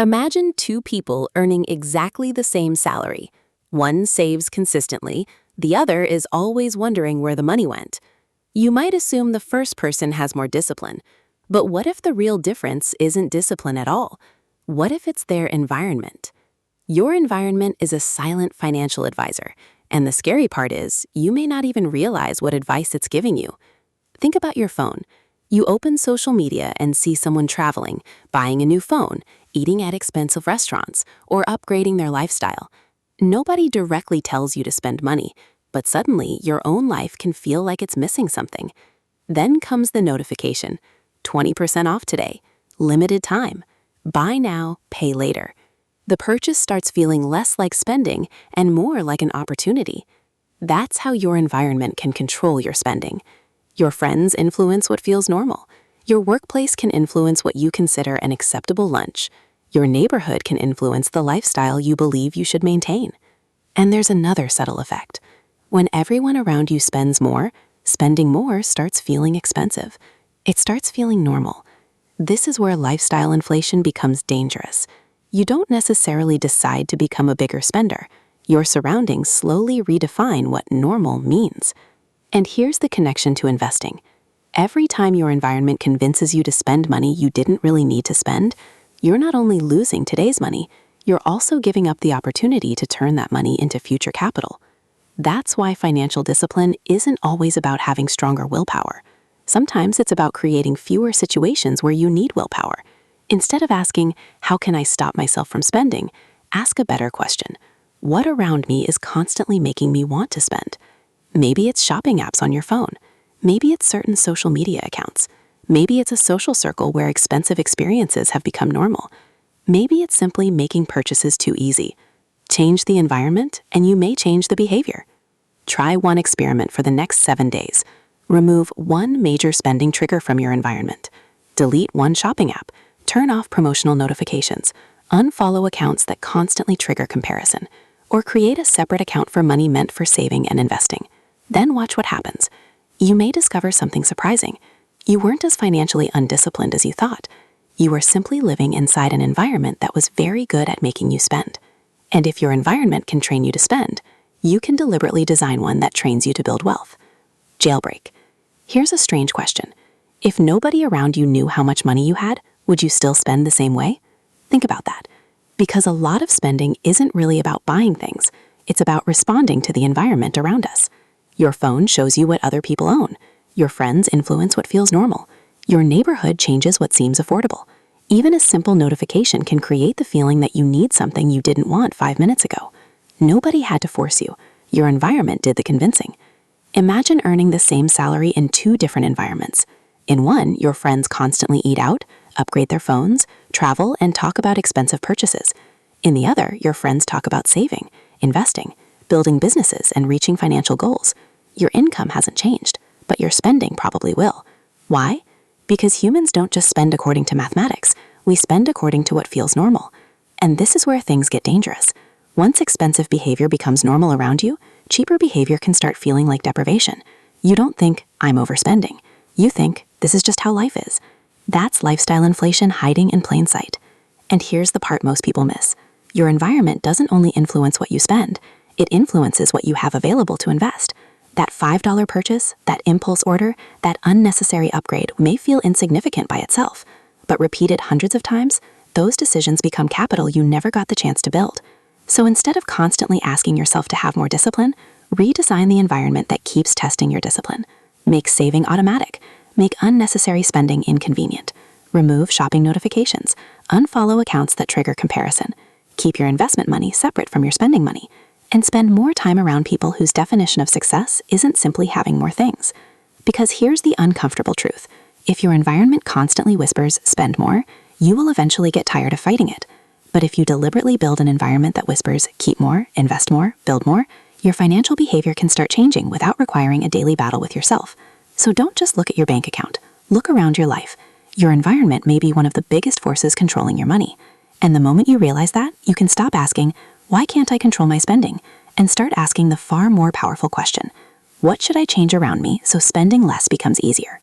Imagine two people earning exactly the same salary. One saves consistently, the other is always wondering where the money went. You might assume the first person has more discipline, but what if the real difference isn't discipline at all? What if it's their environment? Your environment is a silent financial advisor, and the scary part is you may not even realize what advice it's giving you. Think about your phone. You open social media and see someone traveling, buying a new phone, eating at expensive restaurants, or upgrading their lifestyle. Nobody directly tells you to spend money, but suddenly your own life can feel like it's missing something. Then comes the notification: 20% off today, limited time, buy now, pay later. The purchase starts feeling less like spending and more like an opportunity. That's how your environment can control your spending. Your friends influence what feels normal. Your workplace can influence what you consider an acceptable lunch. Your neighborhood can influence the lifestyle you believe you should maintain. And there's another subtle effect. When everyone around you spends more, spending more starts feeling expensive. It starts feeling normal. This is where lifestyle inflation becomes dangerous. You don't necessarily decide to become a bigger spender. Your surroundings slowly redefine what normal means. And here's the connection to investing. Every time your environment convinces you to spend money you didn't really need to spend, you're not only losing today's money, you're also giving up the opportunity to turn that money into future capital. That's why financial discipline isn't always about having stronger willpower. Sometimes it's about creating fewer situations where you need willpower. Instead of asking, "How can I stop myself from spending?" ask a better question. What around me is constantly making me want to spend? Maybe it's shopping apps on your phone. Maybe it's certain social media accounts. Maybe it's a social circle where expensive experiences have become normal. Maybe it's simply making purchases too easy. Change the environment, and you may change the behavior. Try one experiment for the next 7 days. Remove one major spending trigger from your environment. Delete one shopping app. Turn off promotional notifications. Unfollow accounts that constantly trigger comparison. Or create a separate account for money meant for saving and investing. Then watch what happens. You may discover something surprising. You weren't as financially undisciplined as you thought. You were simply living inside an environment that was very good at making you spend. And if your environment can train you to spend, you can deliberately design one that trains you to build wealth. Jailbreak. Here's a strange question. If nobody around you knew how much money you had, would you still spend the same way? Think about that. Because a lot of spending isn't really about buying things. It's about responding to the environment around us. Your phone shows you what other people own. Your friends influence what feels normal. Your neighborhood changes what seems affordable. Even a simple notification can create the feeling that you need something you didn't want 5 minutes ago. Nobody had to force you. Your environment did the convincing. Imagine earning the same salary in 2 different environments. In one, your friends constantly eat out, upgrade their phones, travel, and talk about expensive purchases. In the other, your friends talk about saving, investing, building businesses, and reaching financial goals. Your income hasn't changed, but your spending probably will. Why? Because humans don't just spend according to mathematics. We spend according to what feels normal. And this is where things get dangerous. Once expensive behavior becomes normal around you, cheaper behavior can start feeling like deprivation. You don't think, "I'm overspending." You think, "This is just how life is." That's lifestyle inflation hiding in plain sight. And here's the part most people miss. Your environment doesn't only influence what you spend, it influences what you have available to invest. That $5 purchase, that impulse order, that unnecessary upgrade may feel insignificant by itself, but repeated hundreds of times, those decisions become capital you never got the chance to build. So instead of constantly asking yourself to have more discipline, redesign the environment that keeps testing your discipline. Make saving automatic. Make unnecessary spending inconvenient. Remove shopping notifications. Unfollow accounts that trigger comparison. Keep your investment money separate from your spending money. And spend more time around people whose definition of success isn't simply having more things. Because here's the uncomfortable truth. If your environment constantly whispers, "Spend more," you will eventually get tired of fighting it. But if you deliberately build an environment that whispers, "Keep more, invest more, build more," your financial behavior can start changing without requiring a daily battle with yourself. So don't just look at your bank account. Look around your life. Your environment may be one of the biggest forces controlling your money. And the moment you realize that, you can stop asking, "Why can't I control my spending?" and start asking the far more powerful question, "What should I change around me so spending less becomes easier?"